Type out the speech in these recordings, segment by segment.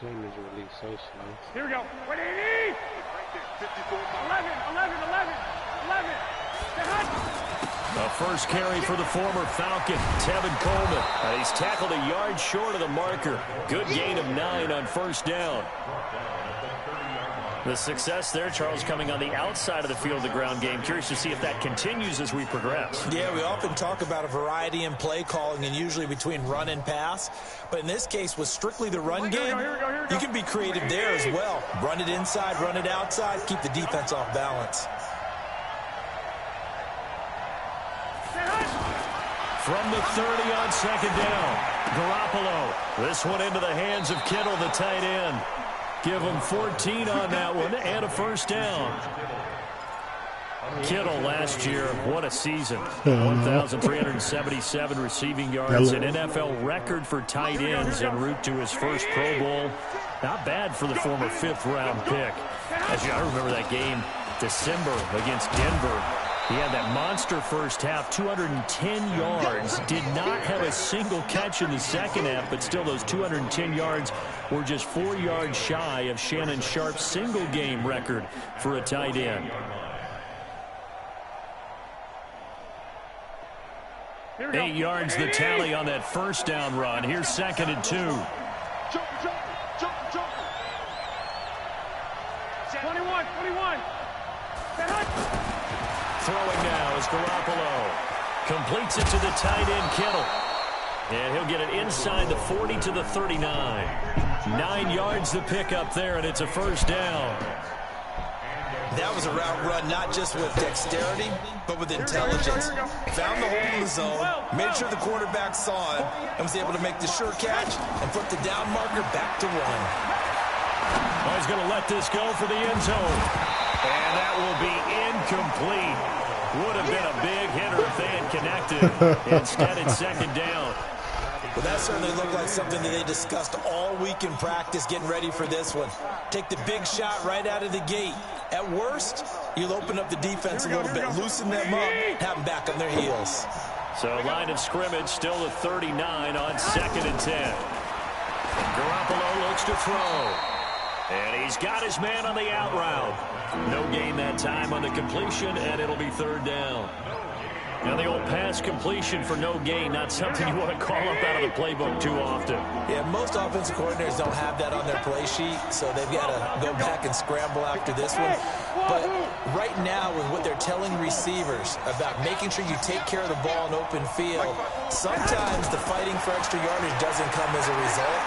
game is released so slow. Here we go. What do you need? 11. A first carry for the former Falcon, Tevin Coleman. He's tackled a yard short of the marker. Good gain of 9 on first down. The success there, Charles, coming on the outside of the field of the ground game. Curious to see if that continues as we progress. Yeah, we often talk about a variety in play calling and usually between run and pass. But in this case, with strictly the run game, you can be creative there as well. Run it inside, run it outside, keep the defense off balance. From the 30 on second down, Garoppolo. This one into the hands of Kittle, the tight end. Give him 14 on that one and a first down. Kittle last year, what a season. 1,377 receiving yards, an NFL record for tight ends en route to his first Pro Bowl. Not bad for the former 5th-round pick. I remember that game, December against Denver. He had that monster first half, 210 yards. Did not have a single catch in the second half, but still those 210 yards were just 4 yards shy of Shannon Sharp's single-game record for a tight end. Eight yards the tally on that first down run. Here's 2nd and 2. 21. Throwing now is Garoppolo. Completes it to the tight end, Kittle. And he'll get it inside the 40 to the 39. 9 yards the pickup there, and it's a first down. That was a route run not just with dexterity, but with intelligence. Found the hole in the zone, made sure the quarterback saw it, and was able to make the sure catch and put the down marker back to 1. Oh, he's going to let this go for the end zone. And that will be incomplete. Would have been a big hitter if they had connected. Instead, it's 2nd down. Well, that certainly looked like something that they discussed all week in practice, getting ready for this one. Take the big shot right out of the gate. At worst, you'll open up the defense a little bit, loosen them up, have them back on their heels. So line of scrimmage still at 39 on 2nd and 10. Garoppolo looks to throw. And he's got his man on the out route. No gain that time on the completion, and it'll be 3rd down. Now the old pass completion for no gain, not something you want to call up out of the playbook too often. Yeah, most offensive coordinators don't have that on their play sheet, so they've got to go back and scramble after this one. But right now, with what they're telling receivers about making sure you take care of the ball in open field, sometimes the fighting for extra yardage doesn't come as a result.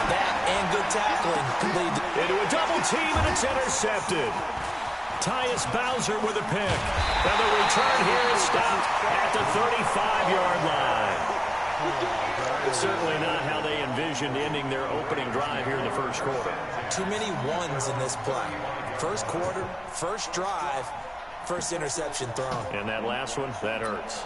That and good tackling could lead into a double team, and it's intercepted. Tyus Bowser with a pick. And the return here is stopped at the 35-yard line. Certainly not how they envisioned ending their opening drive here in the first quarter. Too many ones in this play. First quarter, first drive, first interception thrown. And that last one, that hurts.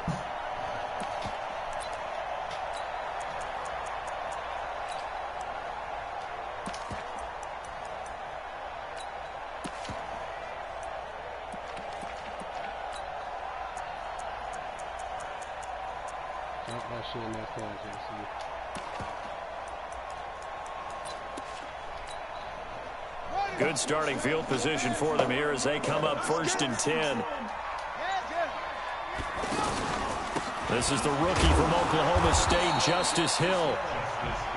Good starting field position for them here as they come up 1st and 10. This is the rookie from Oklahoma State, Justice Hill.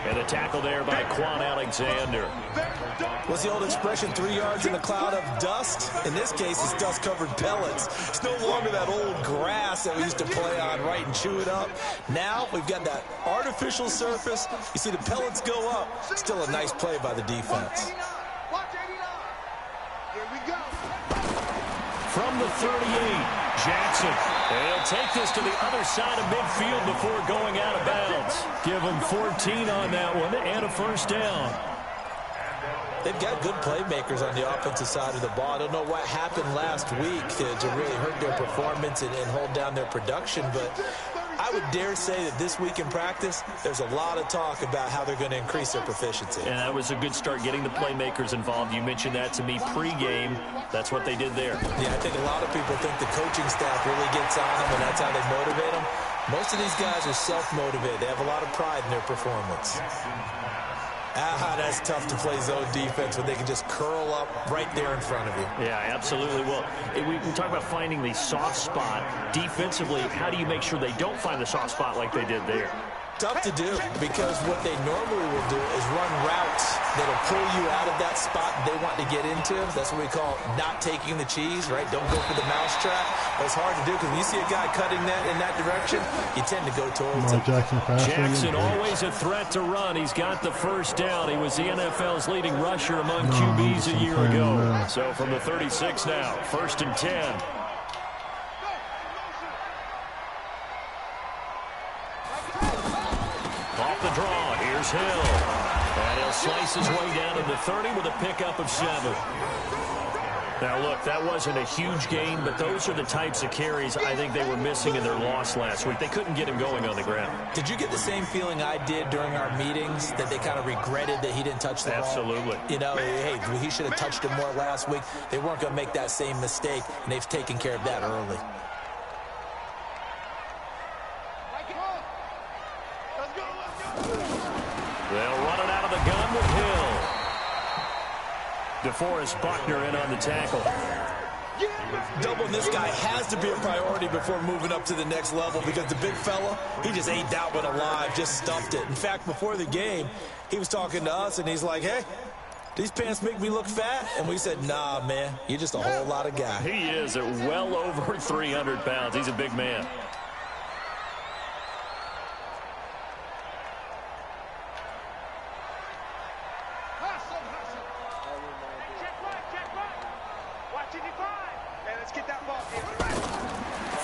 And a tackle there by Quan Alexander. What's the old expression, 3 yards in a cloud of dust? In this case, it's dust-covered pellets. It's no longer that old grass that we used to play on, right, and chew it up. Now we've got that artificial surface. You see the pellets go up. Still a nice play by the defense. From the 38, Jackson. He'll take this to the other side of midfield before going out of bounds. Give him 14 on that one and a first down. They've got good playmakers on the offensive side of the ball. I don't know what happened last week to really hurt their performance and hold down their production, but I would dare say that this week in practice, there's a lot of talk about how they're going to increase their proficiency. And that was a good start, getting the playmakers involved. You mentioned that to me pregame. That's what they did there. Yeah, I think a lot of people think the coaching staff really gets on them, and that's how they motivate them. Most of these guys are self-motivated. They have a lot of pride in their performance. That's tough to play zone defense when they can just curl up right there in front of you. Yeah, absolutely. Well, we talk about finding the soft spot. Defensively, how do you make sure they don't find the soft spot like they did there? Tough to do, because what they normally will do is run routes that'll pull you out of that spot they want to get into. That's what we call not taking the cheese, right? Don't go for the mousetrap. But it's hard to do because when you see a guy cutting that in that direction, you tend to go towards him. Jackson always a threat to run. He's got the first down. He was the NFL's leading rusher among QBs a year ago. So from the 36 now, 1st and 10. Off the draw, here's Hill. And he'll slice his way down to the 30 with a pickup of 7. Now, look, that wasn't a huge gain, but those are the types of carries I think they were missing in their loss last week. They couldn't get him going on the ground. Did you get the same feeling I did during our meetings, that they kind of regretted that he didn't touch the ball? Absolutely. You know, hey, he should have touched it more last week. They weren't going to make that same mistake, and they've taken care of that early. They'll run it out of the gun with Hill. DeForest Buckner in on the tackle. Doubling this guy has to be a priority before moving up to the next level, because the big fella, he just ate that one alive, just stuffed it. In fact, before the game, he was talking to us, and he's like, hey, these pants make me look fat? And we said, nah, man, you're just a whole lot of guy. He is at well over 300 pounds. He's a big man.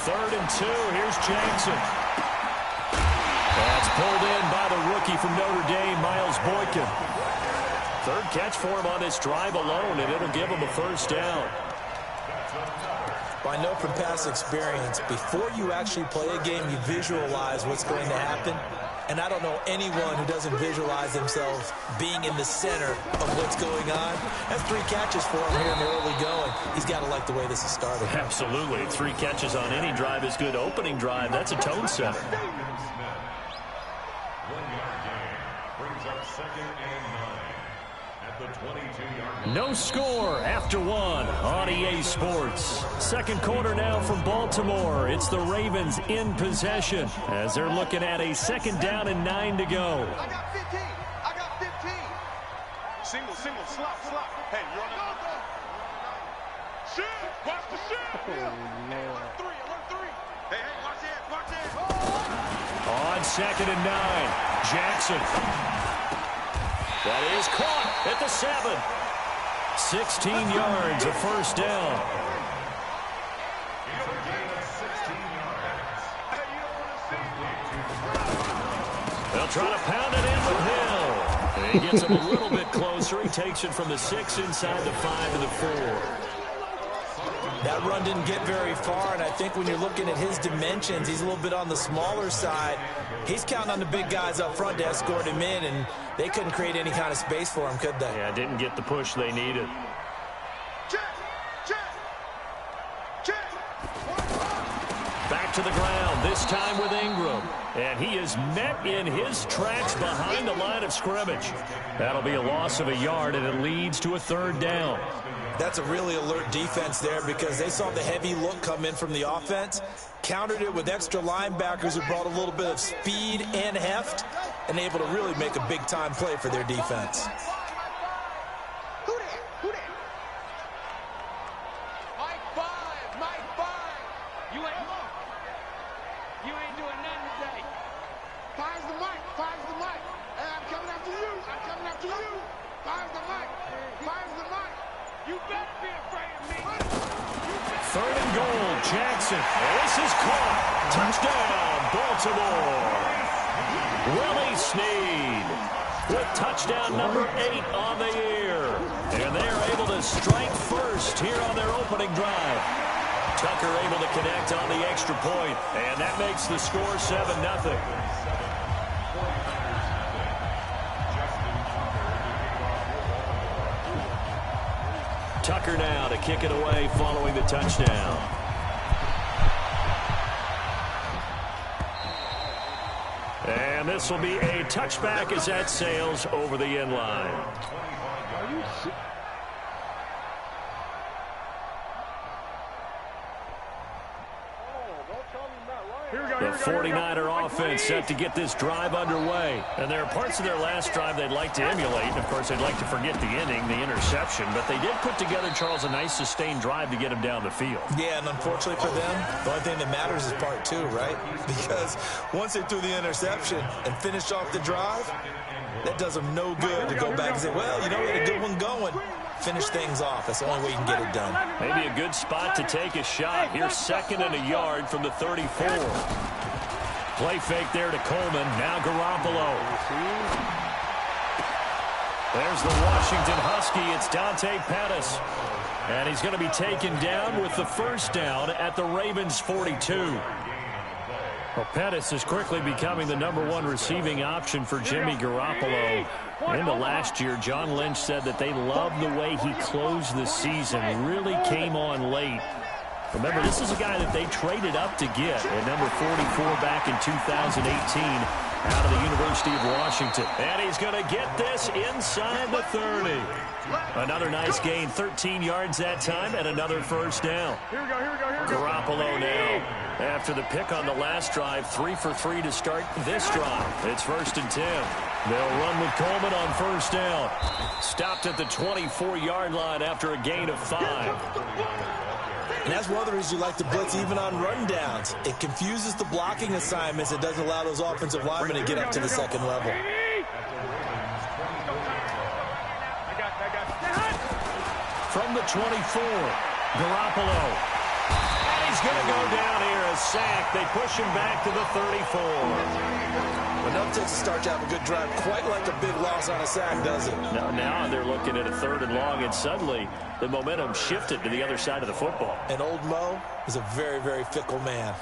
Third and 2. Here's Jackson. That's pulled in by the rookie from Notre Dame, Miles Boykin. Third catch for him on this drive alone, and it'll give him a first down. I know from past experience, before you actually play a game, you visualize what's going to happen. And I don't know anyone who doesn't visualize themselves being in the center of what's going on. That's 3 catches for him here in the early going. He's got to like the way this is starting. Absolutely. 3 catches on any drive is good. Opening drive, that's a tone setter. No score after 1 on EA Sports. Second quarter now from Baltimore. It's the Ravens in possession as they're looking at a 2nd down and 9 to go. I got 15. I got 15. Single, slop. Hey, you're on the shit. Watch the shit. Hey, alert 3. Hey, watch it. On 2nd and 9, Jackson. That is caught at the 7. 16 yards, a first down. They'll try to pound it in with Hill. And he gets him a little bit closer. He takes it from the 6 inside the 5 to the 4. That run didn't get very far, and I think when you're looking at his dimensions, he's a little bit on the smaller side. He's counting on the big guys up front to escort him in, and they couldn't create any kind of space for him, could they? Yeah, didn't get the push they needed. Back to the ground, this time with Ingram. And he is met in his tracks behind the line of scrimmage. That'll be a loss of a yard, and it leads to a 3rd down. That's a really alert defense there, because they saw the heavy look come in from the offense, countered it with extra linebackers who brought a little bit of speed and heft, and able to really make a big-time play for their defense. Who that? Mike 5. You ain't doing nothing today. Five's the mic. Hey, I'm coming after you. Five's the mic. You better be afraid of me. 3rd and goal, Jackson. This is caught. Touchdown, Baltimore. Willie Snead with touchdown number 8 on the year. And they're able to strike first here on their opening drive. Tucker able to connect on the extra point, and that makes the score 7-0. Tucker now to kick it away following the touchdown. And this will be a touchback as that sails over the end line. The 49er offense set to get this drive underway. And there are parts of their last drive they'd like to emulate. Of course, they'd like to forget the inning, the interception. But they did put together, Charles, a nice sustained drive to get him down the field. Yeah, and unfortunately for them, the only thing that matters is part two, right? Because once they threw the interception and finished off the drive, that does them no good to go back and say, well, you know, we had a good one going. Finish things off. That's the only way you can get it done. Maybe a good spot to take a shot. Here's 2nd and a yard from the 34. Play fake there to Coleman. Now Garoppolo. There's the Washington Husky. It's Dante Pettis. And he's going to be taken down with the first down at the Ravens 42. Well, Pettis is quickly becoming the #1 receiving option for Jimmy Garoppolo. Into last year, John Lynch said that they loved the way he closed the season. Really came on late. Remember, this is a guy that they traded up to get at number 44 back in 2018 out of the University of Washington. And he's going to get this inside the 30. Another nice gain, 13 yards that time, and another first down. Garoppolo now. After the pick on the last drive, 3 for 3 to start this drive. It's 1st and 10. They'll run with Coleman on first down. Stopped at the 24-yard line after a gain of 5. And that's one of the reasons you like to blitz even on rundowns. It confuses the blocking assignments. It doesn't allow those offensive linemen to get up to the second level. From the 24, Garoppolo. And he's going to go down here, a sack. They push him back to the 34. Enough takes to start to have a good drive, quite like a big loss on a sack, does it? Now they're looking at a 3rd and long, and suddenly the momentum shifted to the other side of the football. And old Mo is a very, very fickle man.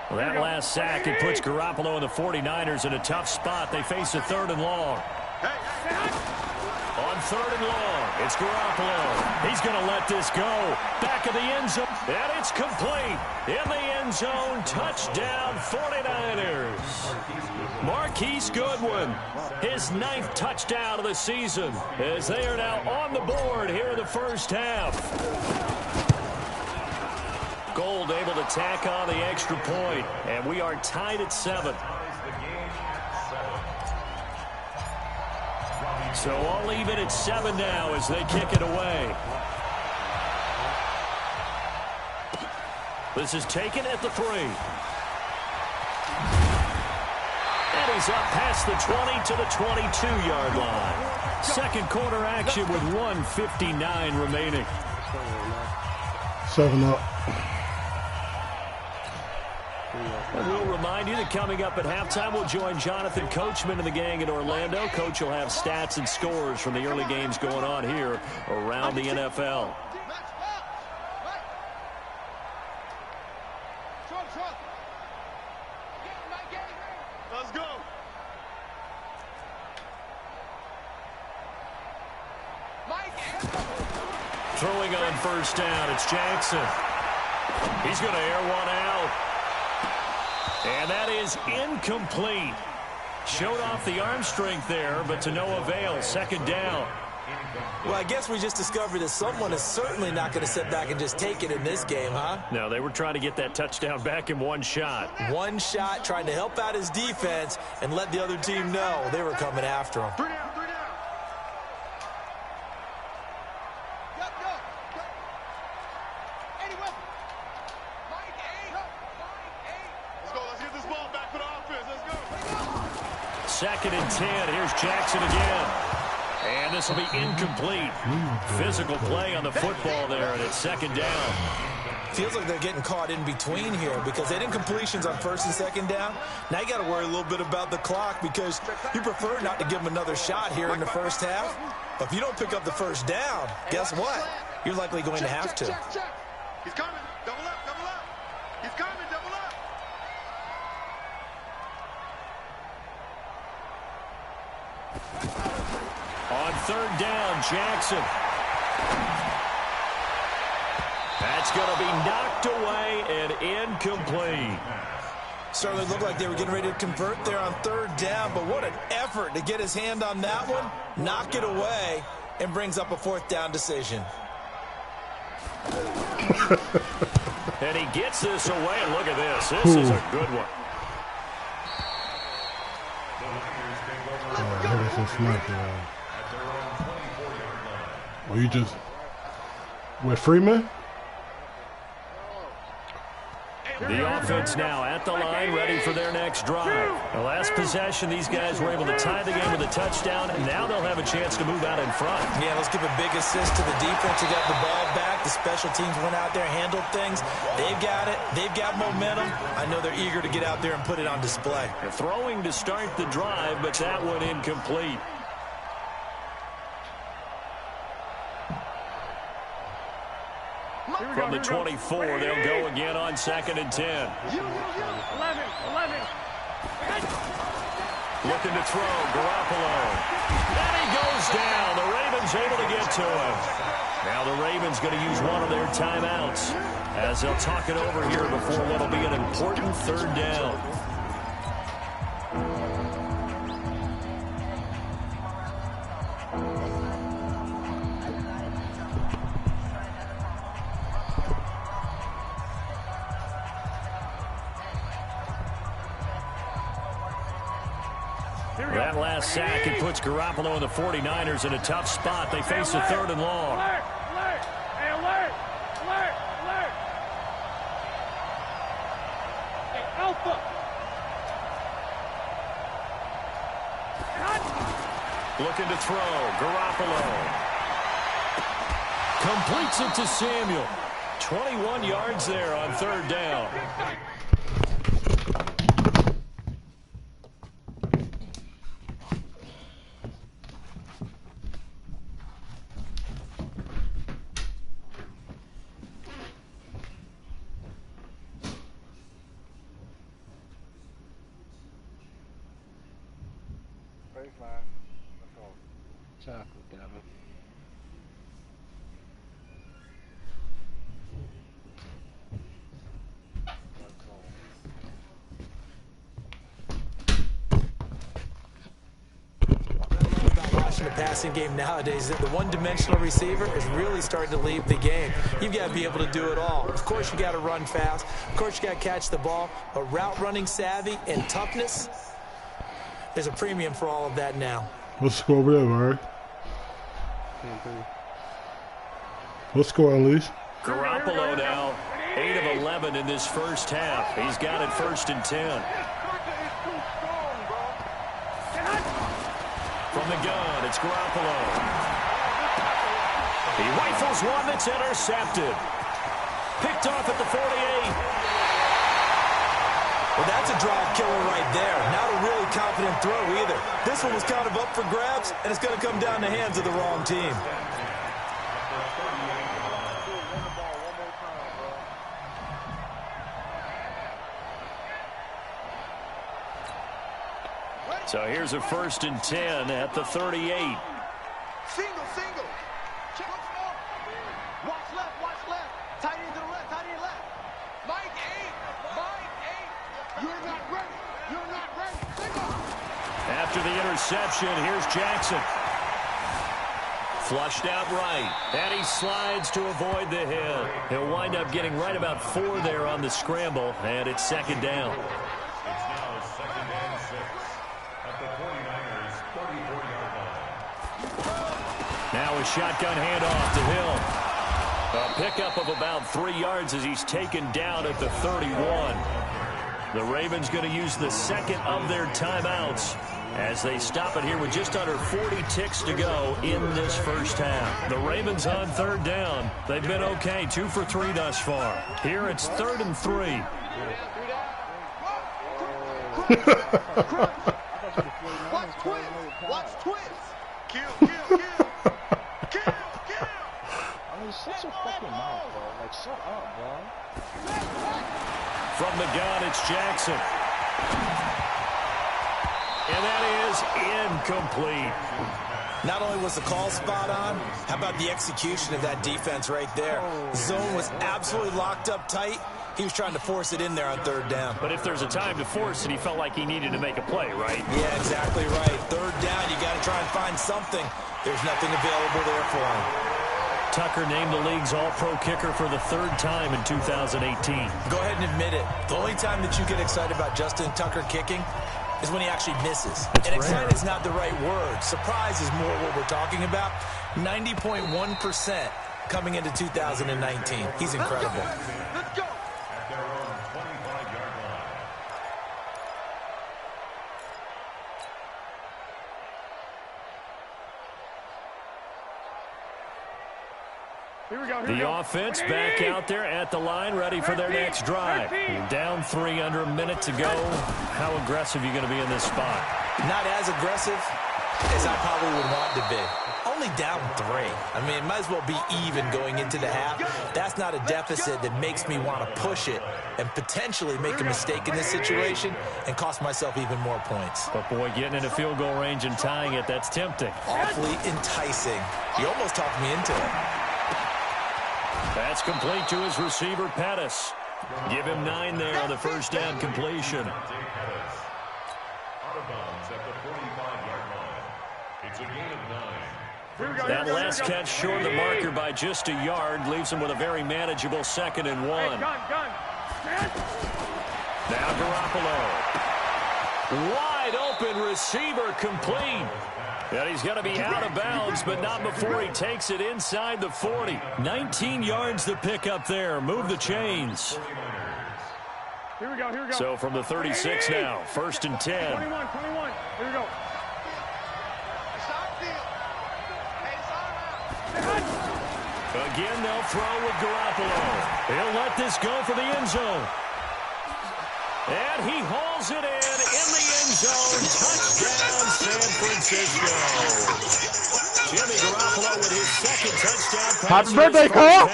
Well, that last sack, it puts Garoppolo and the 49ers in a tough spot. They face a 3rd and long. On 3rd and long, it's Garoppolo. He's going to let this go. Back of the end zone, and it's complete. In the end zone, touchdown 49ers. Marquise Goodwin, his 9th touchdown of the season, as they are now on the board here in the first half. Gold able to tack on the extra point, and we are tied at 7. So I'll leave it at 7 now as they kick it away. This is taken at the 3. And he's up past the 20 to the 22-yard line. Second quarter action with 1:59 remaining. 7 up. And we'll remind you that coming up at halftime, we'll join Jonathan Coachman and the gang in Orlando. Coach will have stats and scores from the early games going on here around the NFL. Let's go. Throwing on first down, it's Jackson. He's going to air one out. And that is incomplete. Showed off the arm strength there, but to no avail. 2nd down. Well, I guess we just discovered that someone is certainly not going to sit back and just take it in this game, huh? No, they were trying to get that touchdown back in one shot. One shot, trying to help out his defense and let the other team know they were coming after him. 3 down, 3 down. Let's get this ball back for the offense. Let's go. 2nd and 10. Here's Jackson again. And this will be incomplete. Physical play on the football there, and it's 2nd down. Feels like they're getting caught in between here because they did incompletions on 1st and 2nd down. Now you got to worry a little bit about the clock because you prefer not to give them another shot here in the first half. But if you don't pick up the first down, guess what? You're likely going to have to. He's coming. Double up, double up. He's coming, double up. On 3rd down, Jackson. That's going to be knocked away and incomplete. Certainly looked like they were getting ready to convert there on third down, but what an effort to get his hand on that one, knock it away, and brings up a fourth down decision. And he gets this away, and look at this. This is a good one. Oh, you just with Freeman? The offense now at the line, ready for their next drive. The last possession, these guys were able to tie the game with a touchdown, and now they'll have a chance to move out in front. Yeah, let's give a big assist to the defense who got the ball back. The special teams went out there, handled things. They've got it. They've got momentum. I know they're eager to get out there and put it on display. They're throwing to start the drive, but that one incomplete. From the 24, they'll go again on 2nd and 10. 11. Looking to throw, Garoppolo. And he goes down. The Ravens able to get to him. Now the Ravens going to use one of their timeouts as they'll talk it over here before what will be an important third down. That last sack, it puts Garoppolo and the 49ers in a tough spot. They face a 3rd and long. Alert! Hey, alert! Hey, Alpha! Looking to throw, Garoppolo. Completes it to Samuel. 21 yards there on 3rd down. The passing game nowadays, the one-dimensional receiver is really starting to leave the game. You've got to be able to do it all. Of course, you got to run fast. Of course, you got to catch the ball. But route running savvy and toughness, there's a premium for all of that now. What's the score over there, Larry? What's the score, Unleashed? Garoppolo now 8 of 11 in this first half. He's got it 1st and 10. From the gun, it's Garoppolo. He rifles one that's intercepted. Picked off at the 48. Well, that's a drive killer right there. Not a really confident throw either. This one was kind of up for grabs, and it's going to come down the hands of the wrong team. So here's a 1st and 10 at the 38. Single. Watch left. Tight end to the left, Mike 8. You're not ready. Single. After the interception, here's Jackson. Flushed out right. And he slides to avoid the hit. He'll wind up getting right about 4 there on the scramble, and it's 2nd down. Now a shotgun handoff to Hill. A pickup of about 3 yards as he's taken down at the 31. The Ravens going to use the 2nd of their timeouts as they stop it here with just under 40 ticks to go in this first half. The Ravens on 3rd down. They've been okay, 2 for 3 thus far. Here it's 3rd and 3. Watch twins. Kill. Shut your fucking mouth, bro. Like, shut up, bro. From the gun, it's Jackson. And that is incomplete. Not only was the call spot on, how about the execution of that defense right there? Zone was absolutely locked up tight. He was trying to force it in there on third down. But if there's a time to force it, he felt like he needed to make a play, right? Yeah, exactly right. Third down, you got to try and find something. There's nothing available there for him. Tucker named the league's all-pro kicker for the third time in 2018. Go ahead and admit it. The only time that you get excited about Justin Tucker kicking is when he actually misses. And excited is not the right word. Surprise is more what we're talking about. 90.1% coming into 2019. He's incredible. Let's go. The offense back out there at the line, ready for their next drive. Down 3 under a minute to go. How aggressive are you going to be in this spot? Not as aggressive as I probably would want to be. Only down 3. I mean, it might as well be even going into the half. That's not a deficit that makes me want to push it and potentially make a mistake in this situation and cost myself even more points. But, boy, getting into field goal range and tying it, that's tempting. Awfully enticing. You almost talked me into it. That's complete to his receiver, Pettis. Give him 9 there on the first down completion. That last catch short of the marker by just a yard leaves him with a very manageable 2nd and 1. Now Garoppolo. Wide open receiver complete. And he's going to be out of bounds, but not before he takes it inside the 40. 19 yards to pick up there. Move the chains. Here we go. So from the 36 now, 1st and 10. 21. Here we go. Again, they'll throw with Garoppolo. He'll let this go for the end zone. And he hauls it in the end zone. Touchdown, San Francisco. Jimmy Garoppolo with his 2nd touchdown pass. Happy birthday, Cole!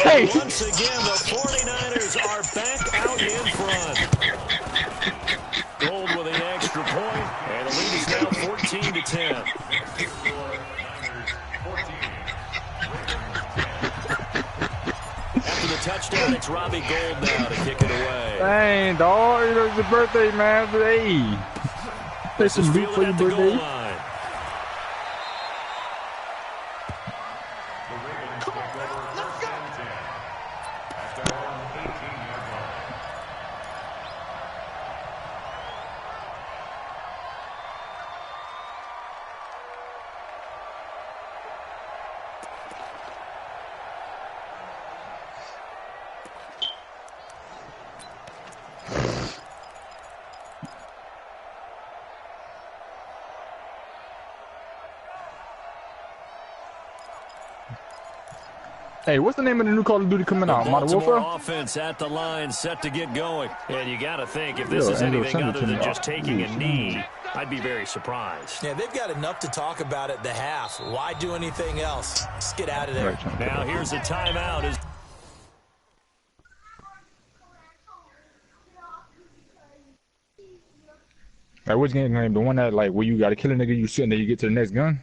Hey! Once again, the 49ers are back out in front. Gold with an extra point, and the lead is now 14-10. After the touchdown, it's Robbie Gould now to kick it away. Dang, dog. It's your birthday, man. Hey. Play some beat for your birthday. Hey, what's the name of the new Call of Duty coming out? Modern Warfare? Offense at the line, set to get going. And you got to think, if this is anything other than just taking a knee, I'd be very surprised. Yeah, they've got enough to talk about at the half. Why do anything else? Just get out of there. Now here's a timeout. Like, which game name? The one that, like, where you got to kill a nigga, you sit and then you get to the next gun?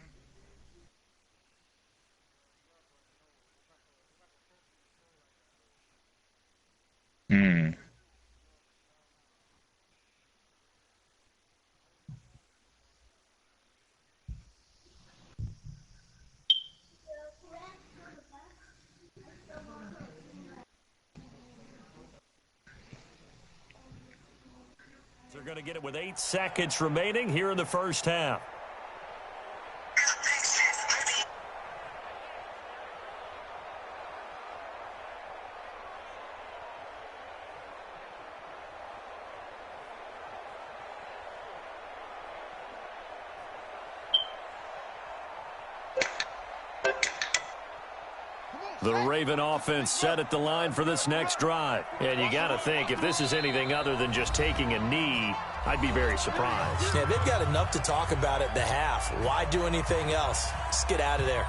They're going to get it with 8 seconds remaining here in the first half. The Raven offense set at the line for this next drive. And you got to think, if this is anything other than just taking a knee, I'd be very surprised. Yeah, they've got enough to talk about at the half. Why do anything else? Just get out of there.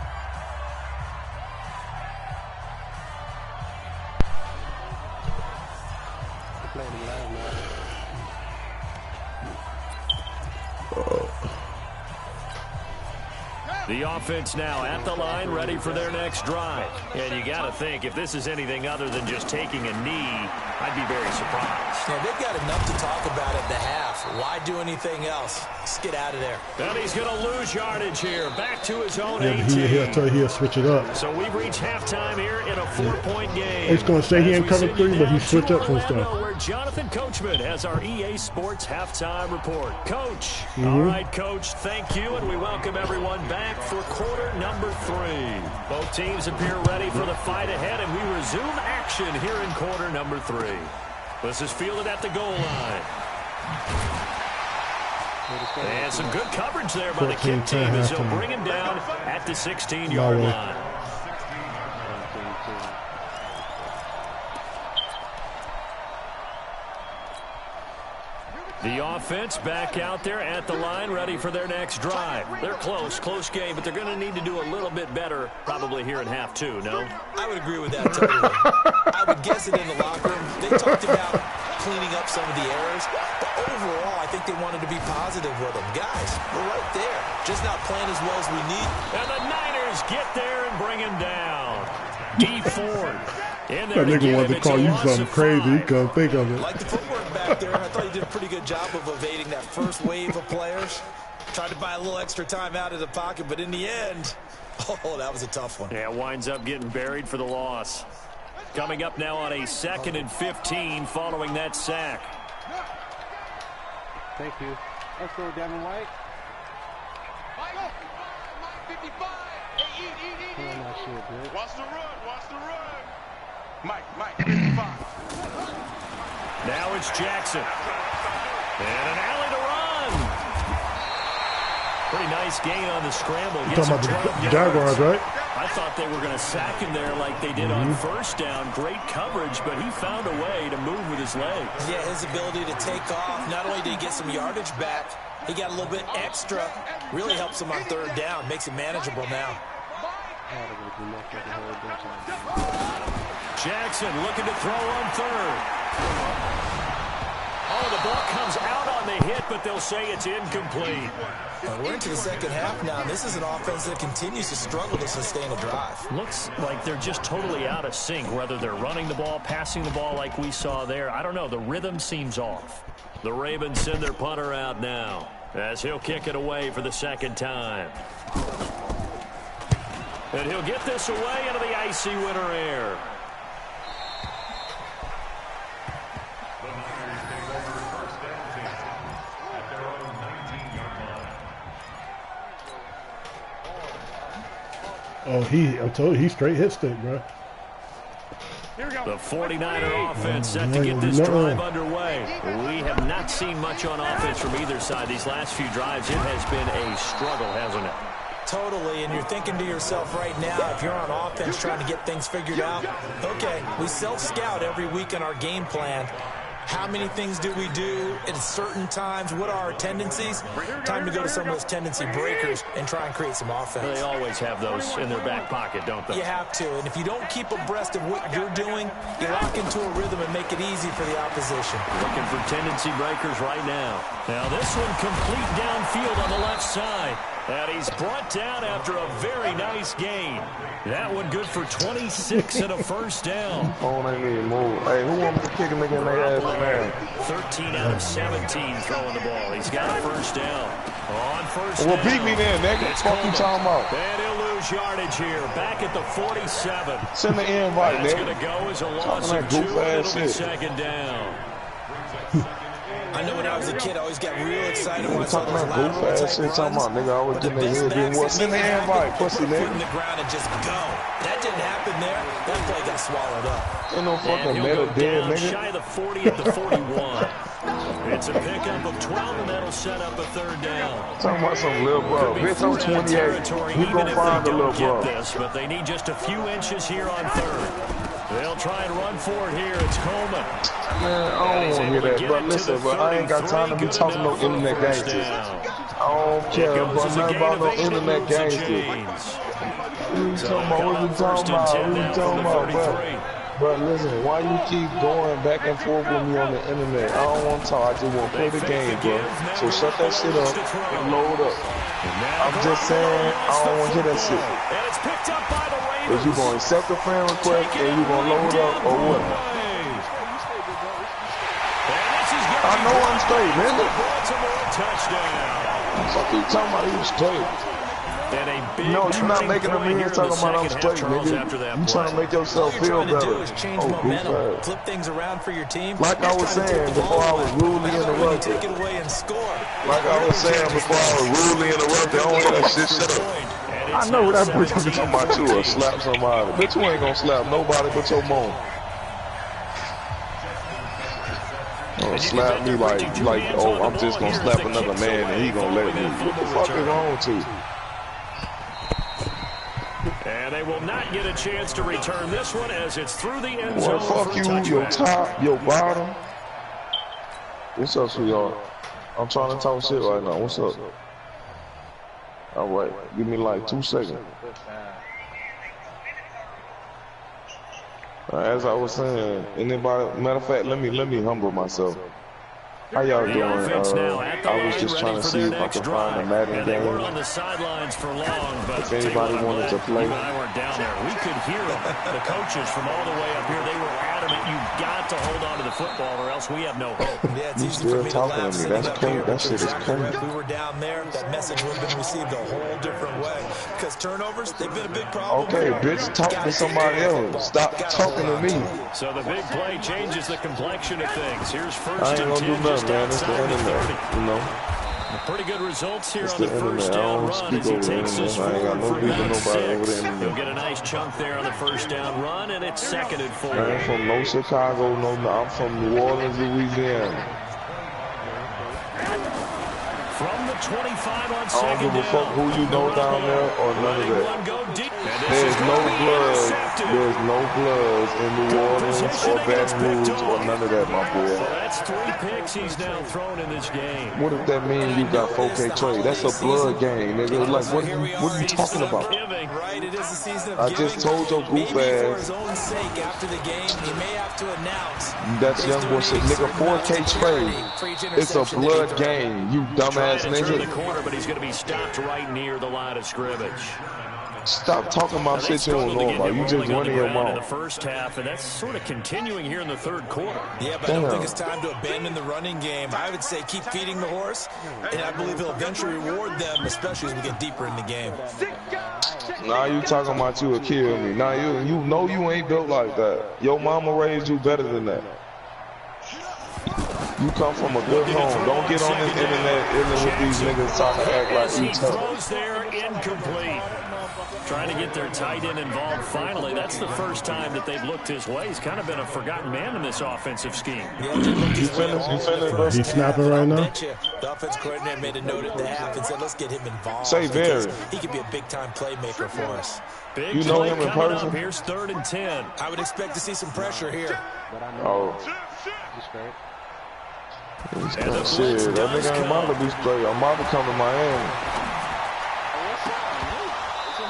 The offense now at the line, ready for their next drive. And you got to think, if this is anything other than just taking a knee, I'd be very surprised. Yeah, they've got enough to talk about at the half. Why do anything else? Just get out of there. And he's going to lose yardage here. Back to his own 18. He'll switch it up. So we've reached halftime here in a 4-point game. He's going to say he ain't covered 3, but he switched up some stuff. Where Jonathan Coachman has our EA Sports halftime report. Coach. All right, Coach, thank you, and we welcome everyone back for quarter number 3. Both teams appear ready for the fight ahead, and we resume action here in quarter number 3. This is fielded at the goal line. And some good coverage there by the kick team as they'll bring him down at the 16-yard line. The offense back out there at the line, ready for their next drive. They're close game, but they're going to need to do a little bit better probably here in half 2, no? I would agree with that totally. I would guess it in the locker room. They talked about cleaning up some of the errors, but overall, I think they wanted to be positive with them. Guys, we're right there, just not playing as well as we need. And the Niners get there and bring him down. D. Ford. That nigga wanted to call you something crazy. He couldn't think of it. Like the footwork back there, I thought he did a pretty good job of evading that first wave of players. Tried to buy a little extra time out of the pocket, but in the end, oh, that was a tough one. Yeah, winds up getting buried for the loss. Coming up now on a 2nd and 15 following that sack. Thank you. Let's go, Devin White. Watch the run, watch the run. Mike, 55. Now it's Jackson. And an alley to run. Pretty nice gain on the scramble. You're talking about the Jaguars, right? I thought they were going to sack him there like they did on first down. Great coverage, but he found a way to move with his legs. Yeah, his ability to take off. Not only did he get some yardage back, he got a little bit extra. Really helps him on 3rd down. Makes it manageable now. Jackson looking to throw on 3rd. Oh, the ball comes out on the hit, but they'll say it's incomplete. We're into the 2nd half now. This is an offense that continues to struggle to sustain a drive. Looks like they're just totally out of sync, whether they're running the ball, passing the ball like we saw there. I don't know. The rhythm seems off. The Ravens send their punter out now as he'll kick it away for the 2nd time. And he'll get this away into the icy winter air. Oh, I told you, he straight hit stick, bro. The 49er offense set to get this drive underway. We have not seen much on offense from either side. These last few drives, it has been a struggle, hasn't it? Totally, and you're thinking to yourself right now, if you're on offense trying to get things figured out, okay, we self-scout every week in our game plan. How many things do we do at certain times? What are our tendencies? Time to go to some of those tendency breakers and try and create some offense. They always have those in their back pocket, don't they? You have to, and if you don't keep abreast of what you're doing, you lock into a rhythm and make it easy for the opposition. Looking for tendency breakers right now. Now this one complete downfield on the left side. And he's brought down after a very nice gain. That one good for 26 and a 1st down. Oh, they need to move. Hey, who wants to kick a nigga in their ass, man? 13 out of 17 throwing the ball. He's got a 1st down. On 1st down. Well, beat me then, nigga. Fuck you talking about? And he'll lose yardage here. Back at the 47. Send the invite, nigga. It's going to go as a loss of 2, and it'll be 2nd down. I know when I was a kid, I always got real excited when I saw talking those about goof ass shit. Talking about nigga, I was getting their head doing what? Send the invite, pussy nigga. Put in the ground and just go. That didn't happen there. That play got swallowed up. Ain't no fucking metal dead, nigga. Shy of the 40 at the 41. It's a pickup of 12, and that'll set up a 3rd down. Talking about some little bro. Bitch, I'm 28. We gonna find a little bro. But they need just a few inches here on 3rd. They'll try and run for it here. It's Coleman. Man, I don't want to hear that. But listen, but I ain't got time to be talking no internet gangsters. I don't care about nothing about no internet gangsters. What you talking about? What you talking about? What you talking about, bro? Bro, listen, why you keep going back and forth with me on the internet? I don't want to talk, I just want to play the game, bro. So shut that shit up and load up. I'm just saying, I don't want to hear that shit. If you going to accept the friend request and you going to load up or what? I know I'm straight, nigga. Fuck you talking about you straight. No, you're not making a man talking about I'm straight, nigga. You trying to make yourself feel better. Oh, flip things around for your team. Like I was saying before I was rudely interrupted. Take it away and score. Like I was saying before I was rudely interrupted. I don't want that shit shut up. I know what that bitch is talking about. You or slap somebody. Bitch, you ain't gonna slap nobody but your mom. Slap me like, oh, I'm just gonna slap another man and he gonna let me. What the fuck is wrong with you? And they will not get a chance to return this one as it's through the end zone. Well, fuck you, your top, your bottom. What's up, sweetheart? I'm trying to talk shit right now. What's up? All right, give me like 2 seconds. As I was saying, anybody, matter of fact, let me humble myself. How y'all doing? I was just trying to see if I could find a Madden game. If anybody wanted to play. We could hear them. The coaches from all the way up here, they were adamant, you've got to hold on to the football or else we have no hope. Yeah, it's you easy still for me talking to me. That's crazy. That shit is crazy. If we were down there, that message would have been received a whole different way. Because turnovers, they've been a big problem. Okay, bitch, talk to somebody else. Stop talking to me. So the big play changes the complexion of things. Here's first I ain't gonna do nothing, man. It's the internet, you know. Pretty good results here it's on the first down run as he takes this forward for about 6. He'll get a nice chunk there on the first down run, and it's 2nd and 4. I ain't from no Chicago, no, I'm from New Orleans, Louisiana. From the 25 on 2nd down. I don't give a fuck who you know down there or none of that. There's no blood. There's no bloods in New Orleans or Baton Rouge or none of that, my boy. So that's 3 picks he's now thrown in this game. What if that means you got 4K trade? That's a blood game, nigga. Like, what are you talking about? Right, it is a season of I just told your goof ass. For his own sake, after the game, he may have to announce. That's young boy shit, nigga. 4K trade. It's a blood game, you dumbass nigga. The corner, but he's going to be stopped right near the line of scrimmage. Stop talking about shit you don't know about. You just running your mouth. In the first half, and that's sort of continuing here in the 3rd quarter. Yeah, but I don't think it's time to abandon the running game. I would say keep feeding the horse, and I believe he'll eventually reward them, especially as we get deeper in the game. Nah, you talking about you will kill me. Nah, you know you ain't built like that. Your mama raised you better than that. You come from a good home. Don't get on this internet with these niggas trying to act like you tough. Throws there, incomplete. Trying to get their tight end involved finally. That's the first time that they've looked his way. He's kind of been a forgotten man in this offensive scheme. You finished, bro? He's snapping right now? The offense coordinator made a note at the half and said, let's get him involved. Say Barry. He could be a big-time playmaker for us. Big you know him in person? Here's 3rd and 10. I would expect to see some pressure here. Oh. Shit, that nigga ain't about to be straight. I'm about to come to Miami.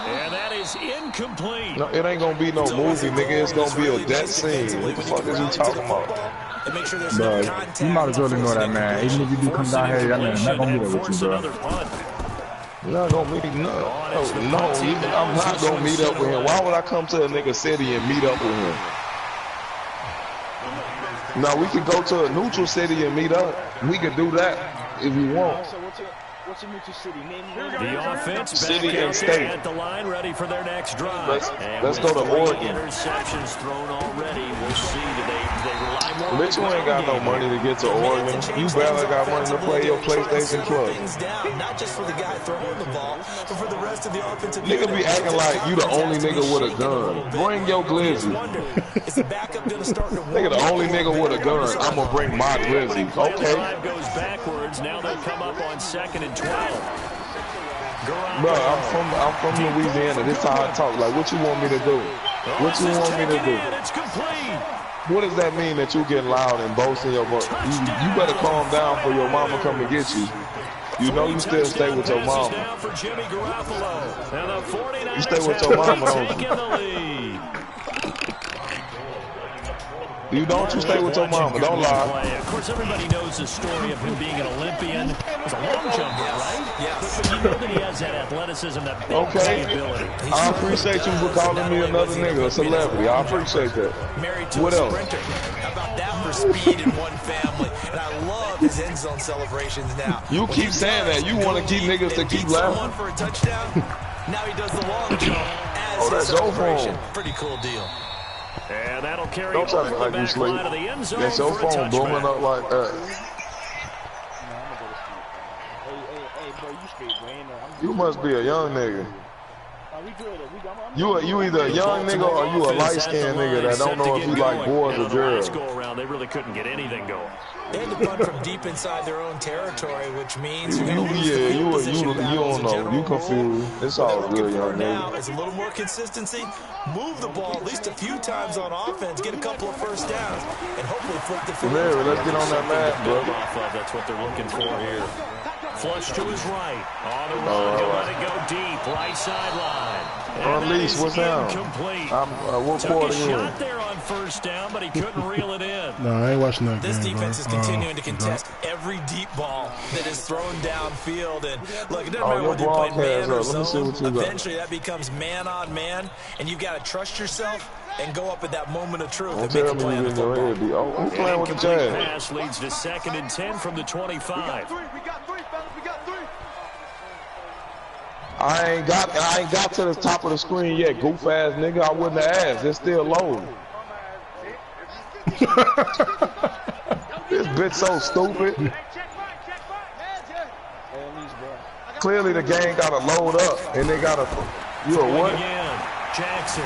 And that is incomplete. No, it ain't gonna be no movie, nigga. It's gonna be a death scene. What the fuck is you talking about? Bro, you might as well ignore that man. Even if you do come down here, that man not gonna be there with you, bro. Not gonna meet I'm not gonna meet up with him. Why would I come to a nigga city and meet up with him? Now we could go to a neutral city and meet up. We could do that if you want. What's a neutral city? The offense city and state at the line, ready for their next drive. Let's go to Oregon. Interceptions thrown already. We'll see. Do they rely more? Bitch, you ain't got no money to get to Oregon. You barely got money to play your PlayStation Club. Not just for the guy throwing the ball, but for the rest of the offensive. Nigga be acting like you the only nigga with a gun. Bring your glizzy. Nigga the only nigga with a gun. I'ma bring my glizzy. Okay. Goes backwards. Now they'll come up on 2nd and 12. Bro, I'm from Louisiana. This is how I talk. Like, what you want me to do? What you want me to do? It's complete. What does that mean that you getting loud and boasting your voice? You better calm down for your mama come and get you. You know you still stay with your mama. You stay with your mama, don't you? You don't. You stay with your mama. Don't lie. Of course, everybody knows the story of him being an Olympian. He's a long jumper, right? Yes. But you know that he has that athleticism, that big ability. I appreciate you for calling me another nigga, a celebrity. I appreciate that. Married to What a else? sprinter. How about that for speed in one family? And I love his end zone celebrations now. You keep saying that. You want to keep niggas to keep laughing. For a touchdown. Now he does the long jump as that's his your celebration. phone. Pretty cool deal. And that'll carry Don't tell over me the like you back sleep. line of the end zone That's your for a phone booming touchback. up like that. Hey, bro, you straight, bro. Ain't no, You must be a young nigga. we good. You either a young nigga or you a light-skinned nigga that don't know if you like boys or girls. Go around, they really couldn't get anything going. They had to punt from deep inside their own territory, which means you're going to lose Yeah, the you field position don't battles in know. general You rule. confused. It's What all they're good, looking for young now nigga. is a little more consistency, move the ball at least a few times on offense, get a couple of first downs, and hopefully flip the field. Mary, let's get on that mat, bro. That's what they're looking for here. Flush to his right. On the run, he'll let it go deep. Right sideline. Unleash, what's down? What Took quarter a you in? shot there on first down, but he couldn't reel it in. No, I ain't watching that This game, defense is bro. continuing to contest every deep ball that is thrown downfield. And look, it doesn't matter your whether you're playing man or broadcast up. Let me see zone. what you got. Eventually, that becomes man on man, and you've got to trust yourself and go up at that moment of truth Don't and make tell a me play on you the in your football. head. Who playing with the Incomplete Jazz? pass leads to 2nd and 10 from the 25. We got three, fellas. We got three. I ain't got to the top of the screen yet, goof ass nigga. I wouldn't have asked. It's still loading. This bitch so stupid. Clearly the game gotta load up and they gotta. You a what? Again, Jackson.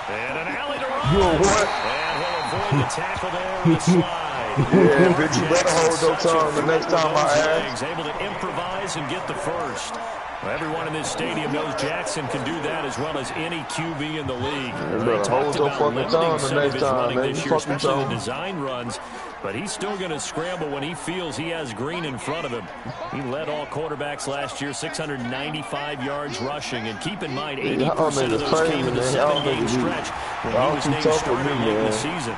And an alley to run. You a what? And he'll avoid the tackle there with a slide. Yeah, bitch, you better hold your tongue the next time I ask. Able to improvise and get the first. Well, everyone in this stadium knows Jackson can do that as well as any QB in the league. You better hold your fucking tongue the next time, man. This You year, fucking especially the tongue. design runs, but he's still going to scramble when he feels he has green in front of him. He led all quarterbacks last year, 695 yards rushing, and keep in mind, 80% of those came in the 7-game stretch when he was named starter late in the season.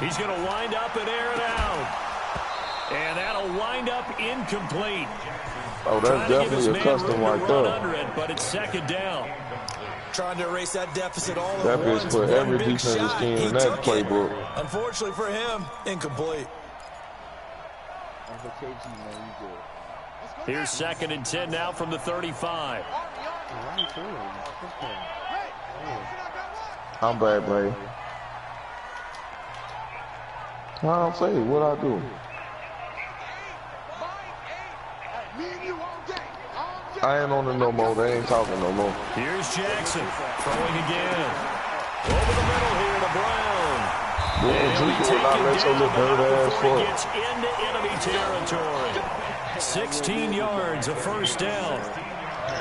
He's going to wind up and air it out, and that'll wind up incomplete. Oh, that's definitely a custom right there. But it's 2nd down. Trying to erase that deficit all That at bitch once. put One every big defensive shot. scheme He in that took it. playbook. Unfortunately for him, incomplete. Here's 2nd and 10 now from the 35. I'm bad, babe. I'll say, what I do? I ain't on it no more. They ain't talking no more. Here's Jackson throwing again. Over the middle here to Brown. Yeah, Drew will not let your little bird ass Before he fuck. gets into enemy territory. 16 yards, a first down.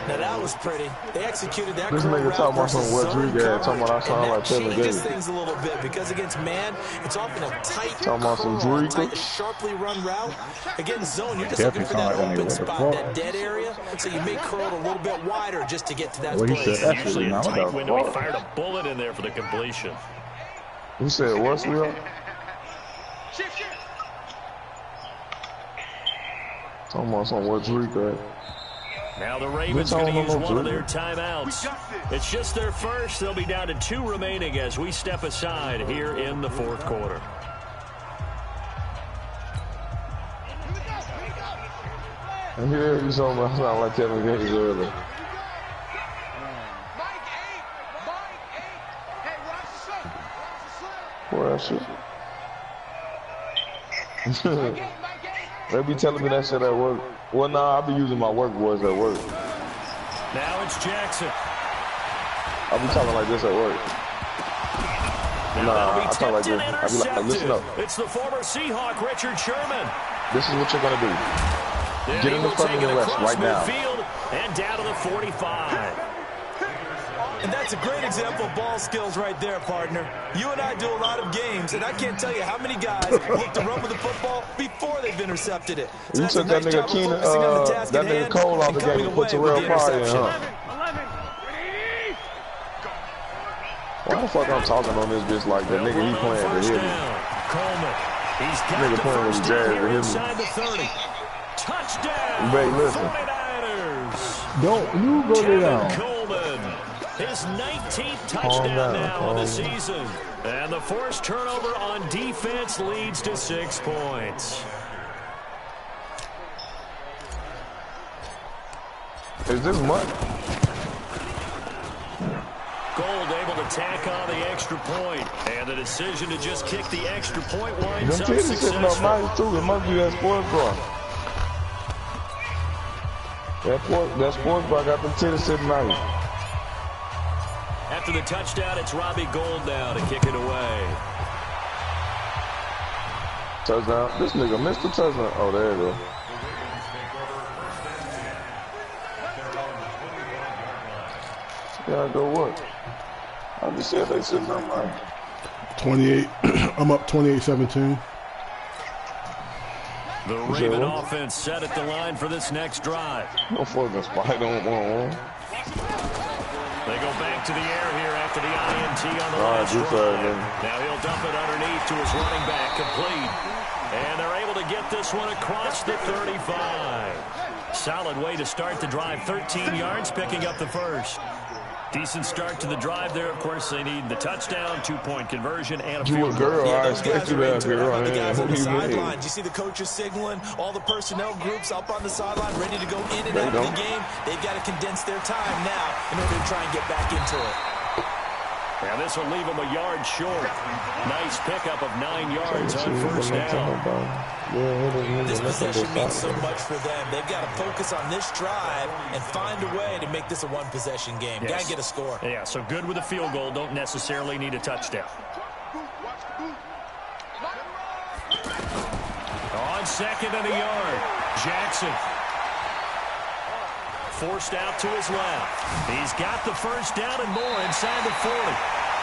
Now that was pretty. They executed that This curl nigga route talking about versus some West zone Rodriguez, talking about I coverage, sound and like that Kevin changes Gates. things a little bit because against man, it's often a tight Talking about some curl, a Drake. tight, sharply run route. Against zone, you're just Definitely looking for that sound like open that nigga. spot, What the that dead area, so you may curl it a little bit wider just to get to that Well, he place. said that's Usually a now. tight What window. He the fuck? fired a bullet in there for the completion. Who said what's real? Talking about some West Rodriguez. Now the Ravens going to use one of their timeouts. It's just their first. They'll be down to 2 remaining as we step aside here in the 4th quarter. And here you sound like Kevin Gates earlier. Boy, that shit. They be telling me that shit at work. Well, nah, I be using my work voice at work. Now it's Jackson. I be talking like this at work. Nah, I talk like this. I be like, listen up. It's the former Seahawk, Richard Sherman. This is what you're gonna do. Then Get he in the will fucking take it arrest across right now. midfield and down to the 45. And that's a great example of ball skills right there, partner. You and I do a lot of games, and I can't tell you how many guys look to run with the football before they've intercepted it. So You that's a took that nice nigga job of Keenan, focusing on the task that at nigga hand Cole out and the coming game and put away with Terrell the Pryor in, interception. huh? Why the fuck I'm talking on this bitch like the nigga he playing to hit me? Coleman. He's got Nigga the playing with first Jazz here to hit inside me. the 30. Touchdown. Wait, listen. 49ers. Don't you go Kevin down. Coleman. His 19th touchdown now on the season. And the forced turnover on defense leads to 6 points. Is this much? Gold able to tack on the extra point. And the decision to just kick the extra point winds Them up titties sitting up successful. nice too. It must be that sports bra. That sports bra got them titties sitting nice. After the touchdown, it's Robbie Gold now to kick it away. Touchdown. This nigga missed the touchdown. Oh, there you go. Yeah, go what? I just said they sitting up nice. 28. I'm up 28-17. The Raven offense set at the line for this next drive. No fucking spite on one. They go back to the air here after the INT on the last drive. Now he'll dump it underneath to his running back, complete. And they're able to get this one across the 35. Solid way to start the drive, 13 yards, picking up the first. Decent start to the drive there. Of course, they need the touchdown, 2-point conversion, and a field goal. Girl, I expect you to girl. The guys on the sidelines. You You see the coaches signaling, all the personnel groups up on the sideline ready to go in and out of the game. They've got to condense their time now in order to try and get back into it. And this will leave them a yard short. Nice pickup of 9 yards on first down. This possession means so much for them. They've got to focus on this drive and find a way to make this a one-possession game. Yes. Got to get a score. Yeah, so good with a field goal. Don't necessarily need a touchdown. On second and a yard, Jackson. Forced out to his left. He's got the first down and more inside the 40.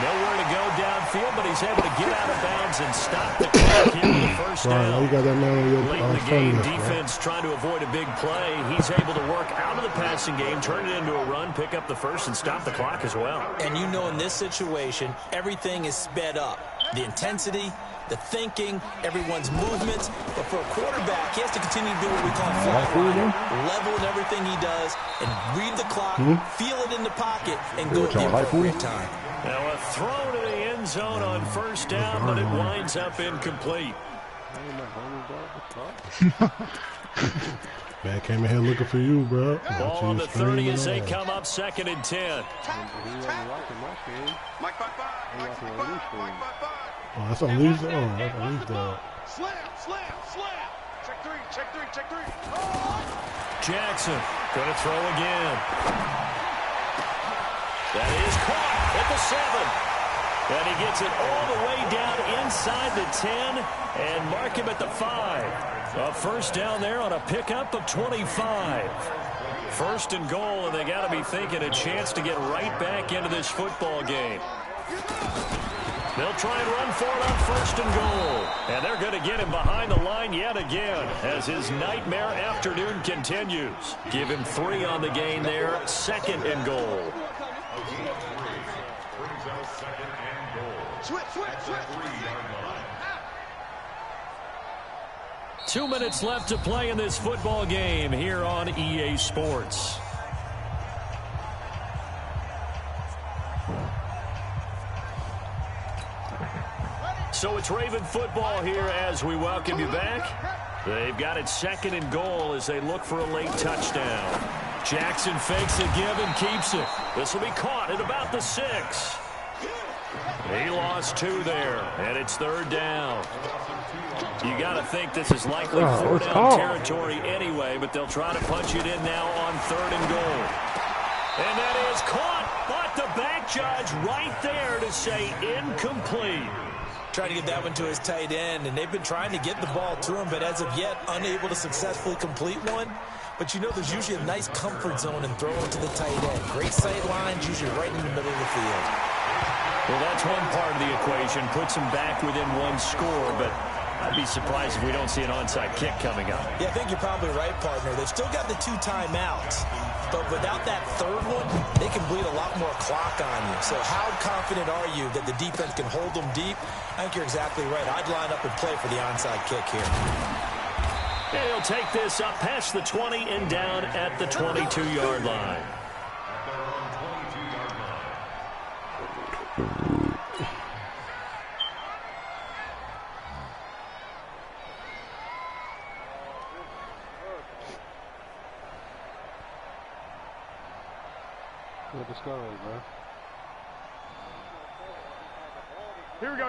Nowhere to go downfield, but he's able to get out of bounds and stop the clock here with the first down. You got that man on your Late in the game, phone, defense trying to avoid a big play. He's able to work out of the passing game, turn it into a run, pick up the first, and stop the clock as well. And you know in this situation, everything is sped up. The intensity, the thinking, everyone's movements. But for a quarterback, he has to continue to do what we call flat-lining, level in everything he does, and read the clock, feel it in the pocket, and go at the appropriate time. Now a throw to the end zone on first down, but it winds up incomplete. Man came in here looking for you, bro. Ball on the 30 as they come up second and 10. Oh, that's on leaves. Oh, that's on leaves. Slam. Check three. Jackson going to throw again. That is caught at the 7. And he gets it all the way down inside the 10 and mark him at the 5. A first down there on a pickup of 25. First and goal, and they got to be thinking a chance to get right back into this football game. They'll try and run for it on first and goal. And they're going to get him behind the line yet again as his nightmare afternoon continues. Give him 3 on the gain there, second and goal. Switch. 2 minutes left to play in this football game here on EA Sports. So it's Raven football here as we welcome you back. They've got it second and goal as they look for a late touchdown. Jackson fakes a give and keeps it. This will be caught at about the 6. He lost 2 there, and it's third down. You got to think this is likely 4-down territory anyway, but they'll try to punch it in now on third and goal. And that is caught, but the back judge right there to say incomplete. Trying to get that one to his tight end, and they've been trying to get the ball to him, but as of yet, unable to successfully complete one. But you know there's usually a nice comfort zone in throwing to the tight end. Great sight lines, usually right in the middle of the field. Well, that's one part of the equation. Puts him back within 1 score, but I'd be surprised if we don't see an onside kick coming up. Yeah, I think you're probably right, partner. They've still got the 2 timeouts, but without that third one, they can bleed a lot more clock on you. So how confident are you that the defense can hold them deep? I think you're exactly right. I'd line up and play for the onside kick here. And he'll take this up past the 20 and down at the 22-yard line.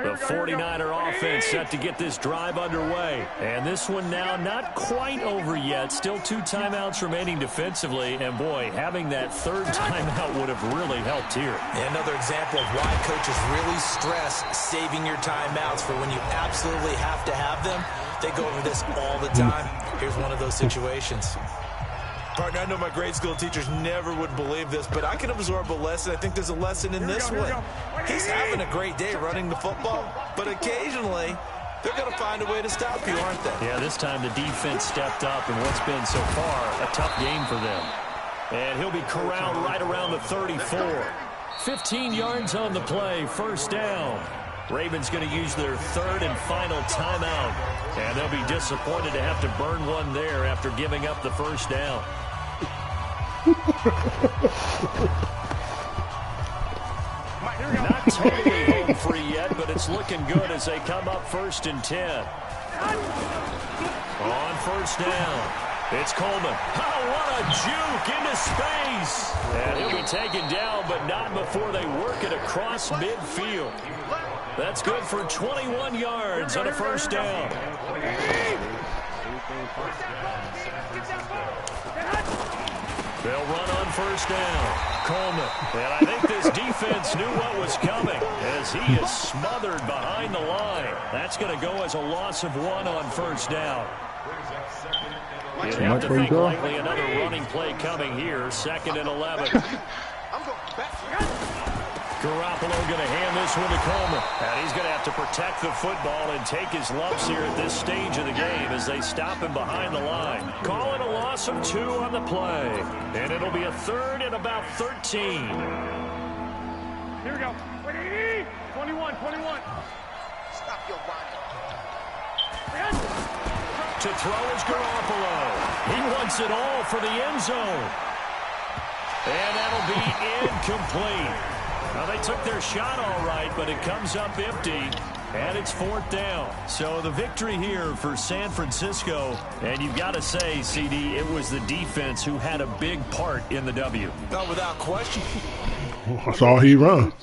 The 49er offense set to get this drive underway. And this one now not quite over yet. Still 2 timeouts remaining defensively. And, boy, having that third timeout would have really helped here. And another example of why coaches really stress saving your timeouts for when you absolutely have to have them. They go over this all the time. Here's one of those situations. Partner, I know my grade school teachers never would believe this, but I can absorb a lesson. I think there's a lesson in this one. He's having a great day running the football, but occasionally they're going to find a way to stop you, aren't they? Yeah, this time the defense stepped up in what's been so far a tough game for them. And he'll be corralled right around the 34. 15 yards on the play, first down. Ravens going to use their third and final timeout. And they'll be disappointed to have to burn one there after giving up the first down. Not totally home free yet, but it's looking good as they come up 1st and 10. On first down, it's Coleman. Oh, what a juke into space. And he'll be taken down, but not before they work it across midfield. That's good for 21 yards on a first down. They'll run on first down. Coleman. And I think this defense knew what was coming as he is smothered behind the line. That's going to go as a loss of 1 on first down. You'd have to think likely another running play coming here. 2nd and 11. Garoppolo going to hand this one to Coleman. And he's going to have to protect the football and take his lumps here at this stage of the game as they stop him behind the line. Call it a loss of 2 on the play. And it'll be a 3rd and about 13. Here we go. 21. Stop your body. To throw is Garoppolo. He wants it all for the end zone. And that'll be incomplete. Now, they took their shot all right, but it comes up empty, and it's 4th down. So the victory here for San Francisco, and you've got to say, CD, it was the defense who had a big part in the W. Not without question. That's all he run.